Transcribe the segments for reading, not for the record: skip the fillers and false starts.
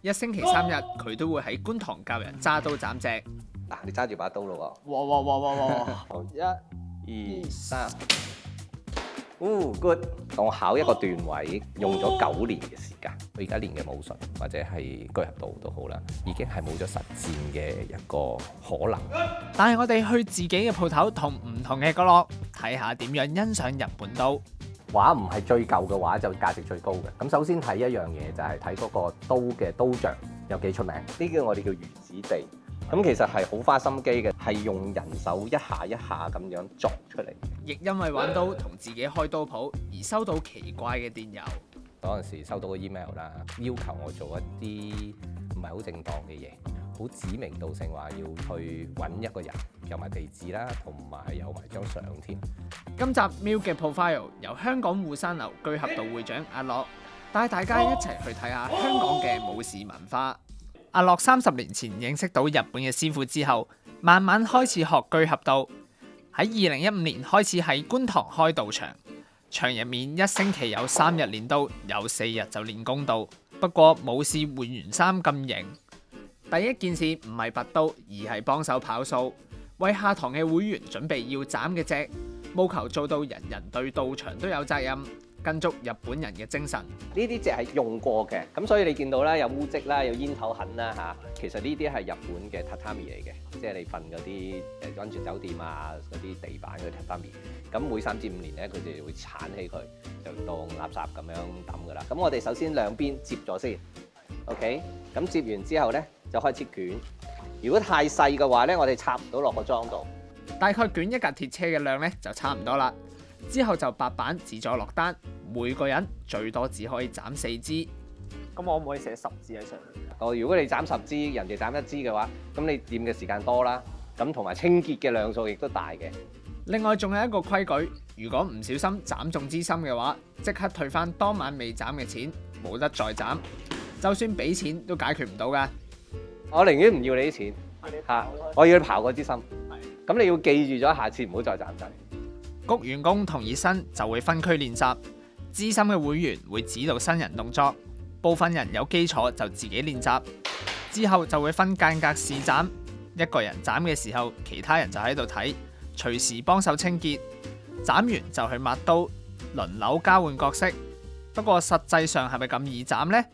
一星期3日，佢都會喺觀塘教人揸刀斬隻。嗱，你揸住把刀咯哇哇哇哇哇！好一、 喎，2、3，good。我考一個段位用咗9年嘅時間，我而家練嘅武術或者係居合道都好啦，已經係冇咗實戰嘅一個可能。但係我哋去自己嘅鋪頭同唔同嘅角落睇下點樣欣賞日本刀。畫唔係最舊嘅畫就價值最高嘅。咁首先睇一樣嘢就係睇嗰個刀嘅刀匠有幾出名。呢個我哋叫魚子地。咁其實係好花心機嘅，係用人手一下一下咁樣作出嚟。亦因為玩刀同自己開刀鋪而收到奇怪嘅電郵。嗰陣時收到個 email 啦，要求我做一啲唔係好正當嘅嘢，好指名道姓話要去揾一個人，有埋地址啦，同埋有埋張相添。今集 Miu 嘅 profile 由香港護山樓居合道會長阿樂帶大家一齊去睇下香港嘅武士文化。阿樂30年前認識到日本嘅師傅之後，慢慢開始學居合道。喺2015年開始喺觀塘開道場，場入面一星期有3日練刀，有4日就練公道。不過武士換完衫咁型，第一件事唔係拔刀，而係幫手跑數，為下堂嘅會員準備要斬嘅隻，務求做到人人對道場都有責任，跟足日本人嘅精神。呢啲隻係用過嘅，咁所以你見到啦，有污跡啦，有煙頭痕啦嚇。其實呢啲係日本嘅榻榻米嚟嘅，即係你瞓嗰啲溫泉酒店啊嗰啲地板嗰啲榻榻米。咁每3至5年咧，佢哋會剷起佢，就當垃圾咁樣抌噶啦。咁我哋首先兩邊接咗先 ，OK。咁接完之後咧，就開始捲。如果太細嘅話咧，我哋插唔到落個裝度。大概捲一架鐵車嘅量咧就差唔多啦。之後就白板自咗落單，每個人最多只可以斬4支。咁我可唔可以寫10字喺上面？如果你斬10支，人哋斬1支嘅話，咁你掂嘅時間多啦，咁同埋清潔嘅量數亦都大嘅。另外仲有一個規矩，如果唔小心斬中支心嘅話，即刻退翻當晚未斬嘅錢，冇得再斬。就算俾錢都解決唔到㗎。我寧願唔要你啲錢嚇，我要你刨嗰支心。咁你要記住咗，下次唔好再斬仔。谷完工同熱身就會分區練習，資深嘅會員會指導新人動作，部分人有基礎就自己練習，之後就會分間隔試斬，一個人斬嘅時候，其他人就喺度睇，隨時幫手清潔，斬完就去抹刀，輪流交換角色。不過實際上係咪咁易斬呢？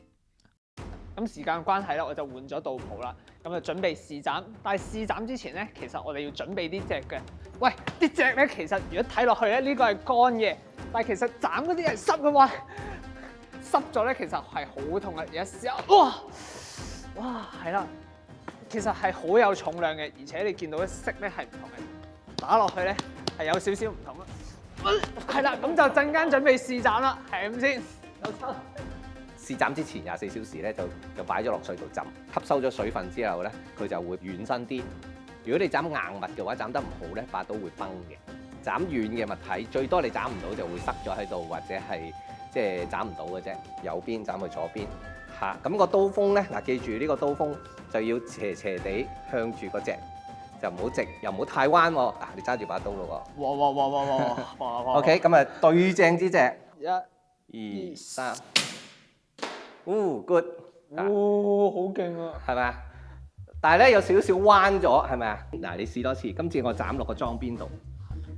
咁時間關係咧，我就換咗道袍啦，咁就準備試斬。但係試斬之前咧，其實我哋要準備啲隻嘅。喂，啲隻咧其實如果睇落去咧，呢個係乾嘅，但係其實斬嗰啲係濕嘅喎，濕咗咧其實係好痛嘅。而家試下，哇，係啦，其實係好有重量嘅，而且你見到啲色咧係唔同嘅，打落去咧係有少少唔同啦。係啦，咁就陣間準備試斬啦，係咁先。試斬之前24小時咧，就擺咗落水度浸，吸收咗水分之後咧，佢就會軟身啲。如果你斬硬物嘅話，斬得唔好咧，把刀會崩嘅。斬軟嘅物體，最多你斬唔到就會塞咗喺度，或者係即係斬唔到嘅啫。右邊斬去左邊嚇，咁個刀鋒咧嗱，記住呢個刀鋒就要斜斜地向住個隻，就唔好直，又唔好太彎喎。嗱，你揸住把刀咯喎。哇哇哇哇哇哇哇 OK， 咁啊對正支隻， 1、 2、3。good， 好勁啊！係咪啊？但係咧有少少彎咗，係咪啊？嗱，你試多次，今次我斬落個裝邊度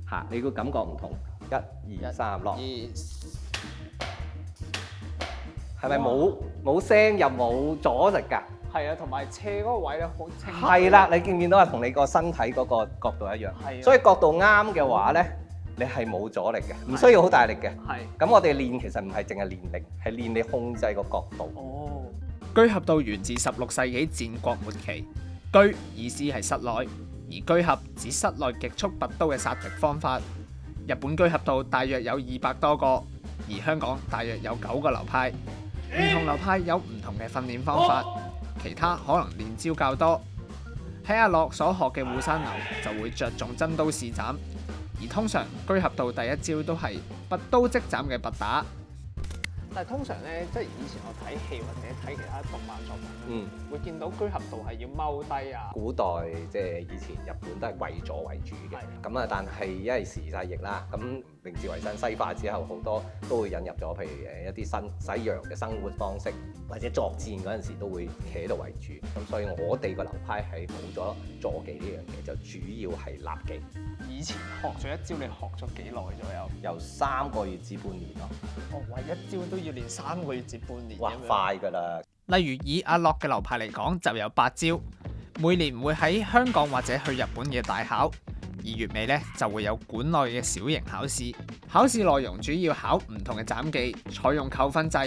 嚇，你個感覺唔同。1、2、3落，係咪冇聲又冇阻力㗎？係啊，同埋斜嗰個位咧好清。係啦，你見唔見到啊？同你個身體嗰個角度一樣。係。所以角度啱嘅話咧，你係冇阻力嘅，唔需要好大力嘅。係。咁我哋練其實唔係淨係練力，係練你控制個角度。哦。居合道源自16世紀戰國末期，居意思係室內，而居合指室內極速拔刀嘅殺敵方法。日本居合道大約有200多個，而香港大約有9個流派。唔同流派有唔同嘅訓練方法，其他可能練招較多。喺阿樂所學嘅護山樓就會着重真刀試斬，而通常居合道第一招都係拔刀即斬嘅拔打。但係通常咧，即係以前我睇戲或者睇其他動漫作品，會見到居合道係要踎低啊。古代即係以前日本都係跪坐為主嘅，咁啊，但係因為時勢易啦，咁明治維新西化之後，好多都會引入咗，譬如一啲西洋嘅生活方式，或者作戰嗰陣時都會企喺度為主。咁所以我哋個流派係冇咗坐騎呢樣嘢，就主要係立技。以前學咗一招，你學咗幾耐左右？由3個月至半年咯。哦，哇！一招都要練3個月至半年。哇，快㗎啦！例如以阿樂嘅流派嚟講，就有8招，每年會喺香港或者去日本嘅大考。2月尾咧就會有館內嘅小型考試，考試內容主要考唔同嘅斬技，採用扣分制，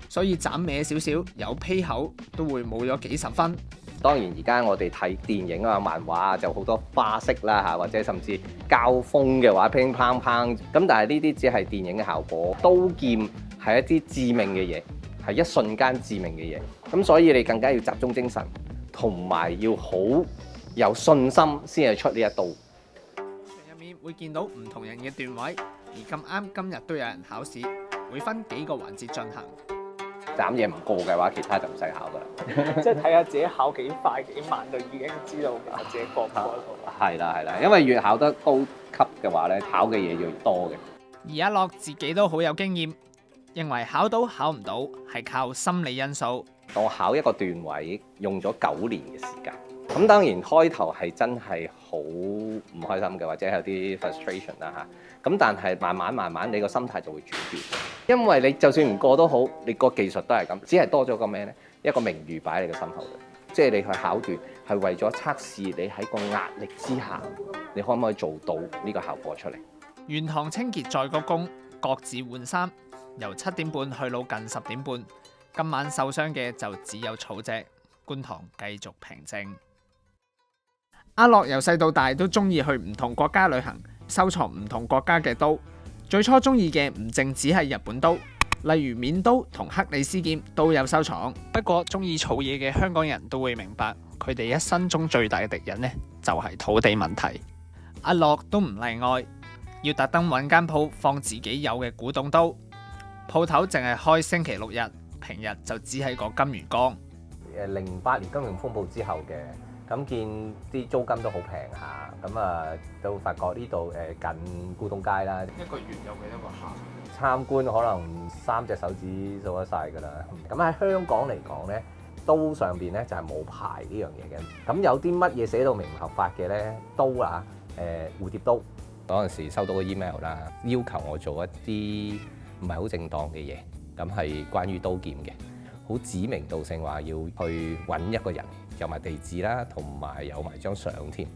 所以斬歪少少有披口都會冇咗幾十分。當然而家我哋睇電影啊、漫畫啊，就好多花式啦嚇，或者甚至交鋒嘅話乒乓乓，咁但係呢啲只係電影嘅效果。刀劍係一啲致命嘅嘢，係一瞬間致命嘅嘢，咁所以你更加要集中精神，同埋要好有信心先係出呢一刀。入面會見到唔同人嘅段位，而咁啱今日都有人考試，會分幾個環節進行。斬嘢唔過嘅話，其他就唔使考噶啦。即係睇下自己考幾快幾慢，就已經知道其實自己過唔過得到。係啦，因為越考得高級嘅話咧，考嘅嘢要越多嘅。而阿樂自己都好有經驗，認為考到考唔到係靠心理因素。我考一個段位用咗9年嘅時間，咁當然開頭係真係好唔開心嘅，或者有啲 frustration 啦嚇。咁但係慢慢你個心態就會轉變，因為你就算唔過都好，你個技術都係咁，只係多咗個咩呢？一個名譽擺喺你個心口度，即係你去考段係為咗測試你喺個壓力之下，你可唔可以做到呢個效果出嚟？沿堂清潔再鞠躬，各自換衫，由7點半去到近10點半。今晚受傷嘅就只有草啫，觀塘繼續平靜。阿樂由細到大都中意去唔同國家旅行，收藏唔同國家嘅刀。最初中意嘅唔淨只係日本刀，例如緬刀同克里斯劍都有收藏。不過中意儲嘢嘅香港人都會明白，佢哋一生中最大嘅敵人呢，就係土地問題。阿樂都唔例外，要特登揾間鋪放自己有嘅古董刀。鋪頭淨係開星期6日，平日就只係個金魚缸。08年金融風暴之後嘅。咁見啲租金都好平下，咁啊都發覺呢度近古董街啦，一個月有幾多個客？參觀可能3隻手指數得晒㗎啦。咁喺香港嚟講咧，刀上邊咧就係冇牌呢樣嘢嘅。咁有啲乜嘢寫到明唔合法嘅咧？刀啊，蝴蝶刀嗰陣時收到個 email 啦，要求我做一啲唔係好正當嘅嘢，咁係關於刀劍嘅，好指名道姓話要去揾一個人。有埋地址啦，同埋有埋張相添。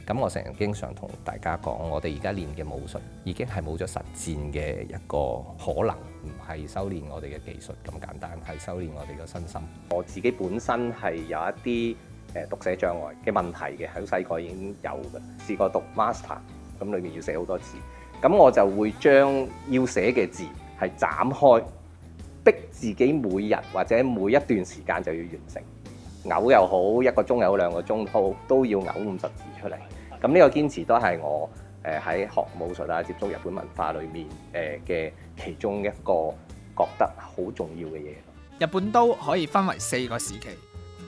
咁我成日經常同大家講，我哋而家練嘅武術已經係冇咗實戰嘅一個可能，唔係修練我哋嘅技術咁簡單，係修練我哋嘅身心。我自己本身係有一啲讀寫障礙嘅問題嘅，喺細個已經有嘅，試過讀 master， 咁裏面要寫好多字，咁我就會將要寫嘅字係斬開，逼自己每日或者每一段時間就要完成。嘔又好，1個鐘又好，2個鐘好，都要嘔50字出嚟。咁呢個堅持都係我喺學武術啊、接觸日本文化裏面嘅其中一個覺得好重要嘅嘢。日本刀可以分為4個時期，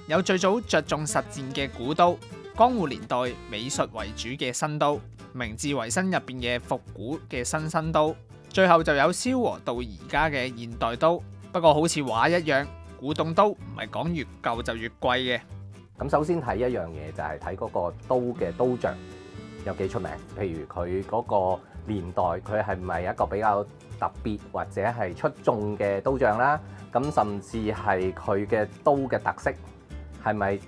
有最早着重實戰嘅古刀，江戶年代美術為主嘅新刀，明治維新入邊嘅復古嘅新刀，最後就有蕭和到而家嘅現代刀。不過好似話一樣。古董刀唔係講越舊就越貴嘅。咁首先睇一樣嘢就係睇嗰個刀嘅刀匠有幾出名，譬如佢嗰個年代佢係咪一個比較特別或者係出眾嘅刀匠啦？咁甚至係佢嘅刀嘅特色係咪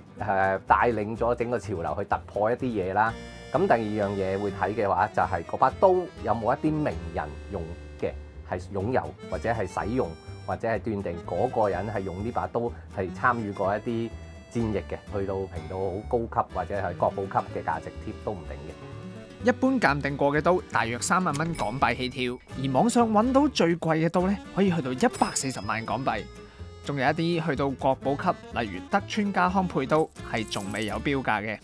帶領咗整個潮流去突破一啲嘢啦？咁第二樣嘢會睇嘅話就係嗰把刀有冇一啲名人用嘅，係擁有或者係使用。或者係斷定嗰個人係用呢把刀係參與過一啲戰役嘅，去到評到好高級或者係國寶級嘅價值貼都唔定嘅。一般鑑定過嘅刀大約3萬蚊港幣起跳，而網上揾到最貴嘅刀呢，可以去到140萬港幣。仲有一啲去到國寶級，例如德川家康配刀係仲未有標價嘅。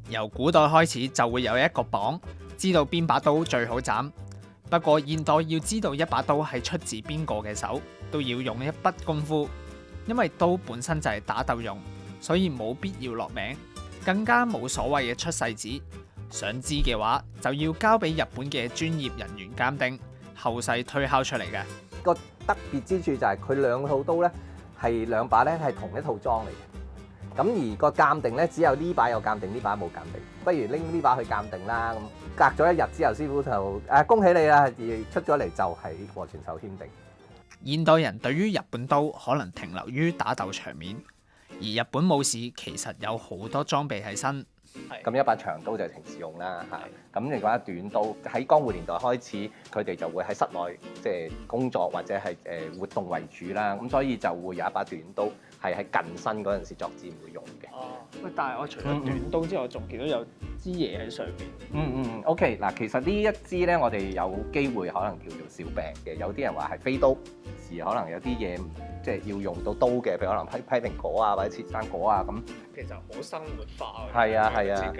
由古代開始就會有一個榜，知道邊把刀最好斬。不過現代要知道一把刀係出自邊個嘅手，都要用一筆功夫，因為刀本身就係打鬥用，所以冇必要落名，更加冇所謂嘅出世紙。想知嘅話，就要交俾日本嘅專業人員鑑定，後世推敲出嚟嘅。個特別之處就係佢兩套刀咧係兩把咧係同一套裝嚟嘅，咁而個鑑定咧只有呢把有鑑定，呢把冇鑑定。不如拎呢把去鑑定啦。咁隔咗一日之後，師傅就恭喜你啦，而出咗嚟就係和傳授簽訂。現代人對於日本刀可能停留於打鬥場面，而日本武士其實有好多裝備喺身。咁一把長刀就係平時用啦嚇，咁你講一短刀喺江戶年代開始，佢哋就會喺室內即係工作或者係活動為主啦，咁所以就會有一把短刀係喺近身嗰陣時作戰會用嘅。哦，喂，但係我除咗短刀之外，我仲見到有支嘢喺上邊。OK 嗱，其實呢一支咧，我哋有機會可能叫做小病嘅，有啲人話係飛刀，而可能有啲嘢即係要用到刀嘅，譬如可能批蘋果啊，或者切生果啊咁。其實好生活化係啊係啊，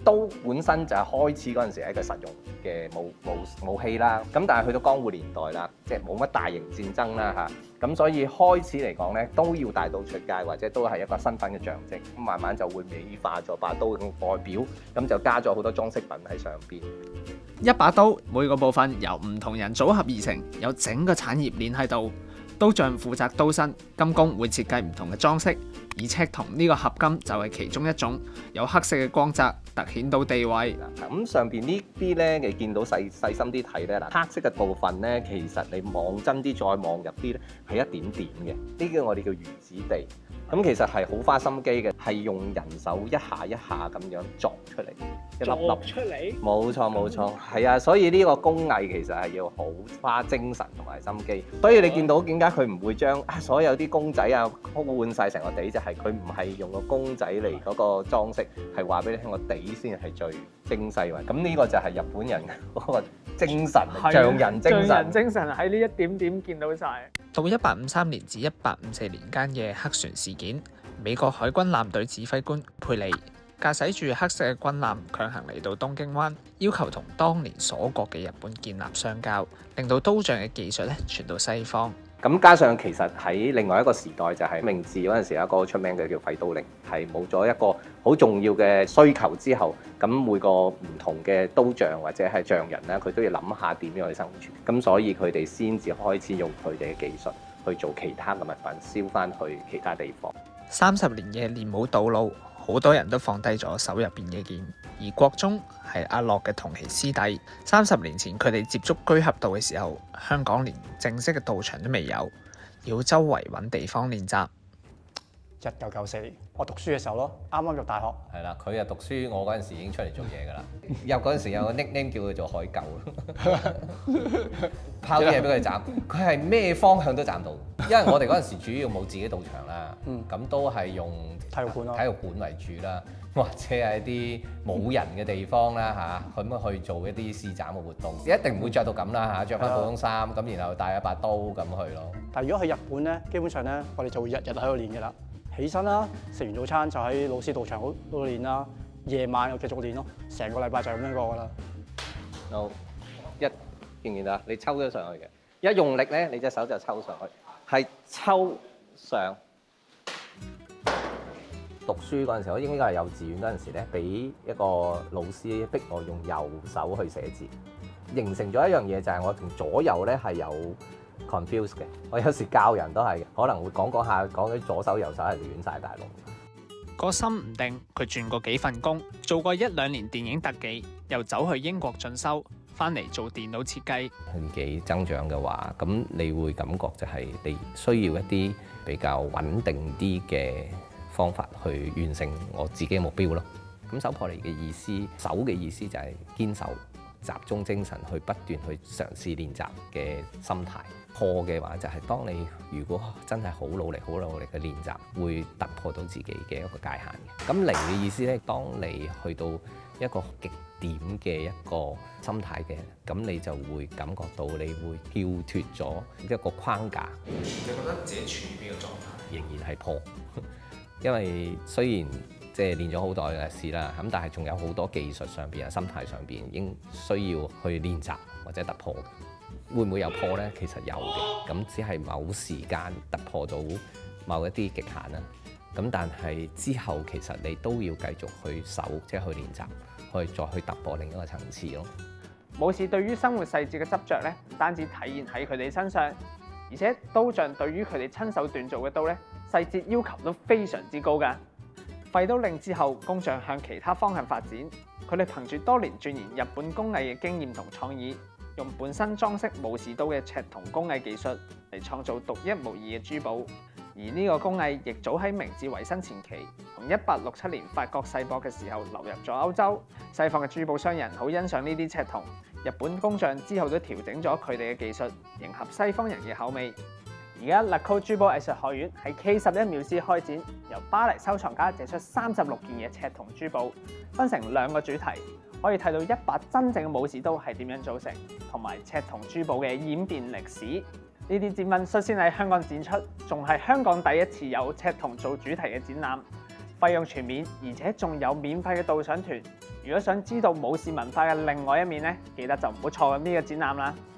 刀本身就係開始嗰陣時係一個實用嘅武器啦。咁但係去到江戶年代啦，即係冇乜大型戰爭啦嚇，咁所以開始嚟講咧都要帶刀出街，或者都係一個身份嘅象徵。咁慢慢就會美化咗把刀嘅外表，咁就加咗好多裝飾品喺上邊。一把刀每個部分由唔同人組合而成，有整個產業鏈喺度。刀匠負責刀身，金工會設計唔同嘅裝飾，而赤銅呢個合金就係其中一種，有黑色嘅光澤，突顯到地位。咁上邊呢啲咧，你見到細心啲睇咧，嗱黑色嘅部分咧，其實你望真啲再望入啲咧，係一點點嘅，呢個我哋叫魚子地。咁其實係好花心機嘅，係用人手一下一下咁樣鑿出嚟，一粒粒出嚟。冇錯，係啊，所以呢個工藝其實係要好花精神同埋心機。所以你見到點解佢唔會將所有啲公仔啊換晒成個地，就係佢唔係用個公仔嚟嗰個裝飾，係話俾你聽個地先係最精細嘅。咁呢個就係日本人嗰個精神，匠人精神。匠人精神喺呢一點點見到晒。到1853年至1854年間嘅黑船事件，美國海軍艦隊指揮官佩利駕駛住黑色嘅軍艦強行嚟到東京灣，要求同當年鎖國嘅日本建立相交，令到刀匠嘅技術咧傳到西方。咁加上其實喺另外一個時代，就係明治嗰陣時有一個好出名嘅叫廢刀令，係冇咗一個好重要嘅需求之後，咁每個唔同嘅刀匠或者係匠人咧，佢都要諗下點樣去生存。咁所以佢哋先至開始用佢哋嘅技術去做其他嘅物品，燒翻去其他地方。30年嘅練武道路，好多人都放低咗手入邊嘅劍，而國中係阿樂嘅同期師弟。30年前佢哋接觸居合道嘅時候，香港連正式嘅道場都未有，要周圍揾地方練習。1994年，我讀書嘅時候咯，啱啱入大學。係啦，佢又讀書，我嗰陣時已經出嚟做嘢㗎啦。入嗰陣時有個 nickname 叫佢做海狗，拋啲嘢俾佢斬，佢係咩方向都斬到。因為我哋嗰陣時主要冇自己道場啦，咁都係用體育館咯，體育館為主啦，或者係啲冇人嘅地方啦嚇，咁去做一啲試斬嘅活動。一定唔會着到咁啦嚇，着翻普通衫咁，然後帶一把刀咁去咯。但係如果去日本咧，基本上咧，我哋就會日日喺度練嘅啦。起身啦，食完早餐就喺老師道場嗰度練啦，夜晚又繼續練咯，成個禮拜就係咁樣過噶啦。好，見唔見到啊？你抽咗上去嘅，一用力咧，你隻手就抽上去，係抽上。讀書嗰陣時，我應該係幼稚園嗰陣時咧，俾一個老師逼我用右手去寫字，形成咗一樣嘢就係我同左右咧係有 confuse 嘅。我有時教人都係嘅，可能會講下講啲左手右手係亂晒大龍。個心唔定，佢轉過幾份工，做過1-2年電影特技，又走去英國進修，翻嚟做電腦設計。年紀增長嘅話，咁你會感覺就係你需要一啲比較穩定啲嘅方法去完成我自己嘅目標咯。咁手破離嘅意思，手嘅意思就係堅守、集中精神去不斷去嘗試練習嘅心態。破嘅話就係當你如果真係好努力嘅練習，會突破到自己嘅一個界限嘅。咁離嘅意思咧，當你去到一個極點嘅一個心態嘅，咁你就會感覺到你會跳脫咗一個框架。你覺得自己處於邊個狀態？仍然係破，因為雖然即係練咗好耐嘅事啦，咁但係仲有好多技術上邊啊、心態上邊應需要去練習。或者突破嘅。會唔會有破呢？其實有嘅，咁只係某時間突破到某一啲極限啦。咁但係之後其實你都要繼續去守，即係去練習，再去突破另一個層次咯。武士對於生活細節嘅執着咧，唔單止體現喺佢哋身上，而且刀匠對於佢哋親手鍛造嘅刀咧，細節要求都非常之高㗎。廢刀令之後，工匠向其他方向發展，佢哋憑住多年鑽研日本工藝嘅經驗同創意，用本身裝飾武士刀嘅赤銅工藝技術嚟創造獨一無二嘅珠寶。而呢個工藝亦早喺明治維新前期，同1867年法國世博嘅時候流入咗歐洲。西方嘅珠寶商人好欣賞呢啲赤銅，日本工匠之後都調整咗佢哋嘅技術，迎合西方人嘅口味。而家 LACAUT 珠寶藝術學院喺 K11 繆斯開展，由巴黎收藏家借出36件嘅赤銅珠寶，分成2個主題，可以睇到一把真正嘅武士刀係點樣組成，同埋赤銅珠寶嘅演變歷史。呢啲展品率先喺香港展出，仲係香港第一次有赤銅做主題嘅展覽，費用全免，而且仲有免費嘅導賞團。如果想知道武士文化嘅另外一面咧，記得就唔好錯過呢個展覽啦〜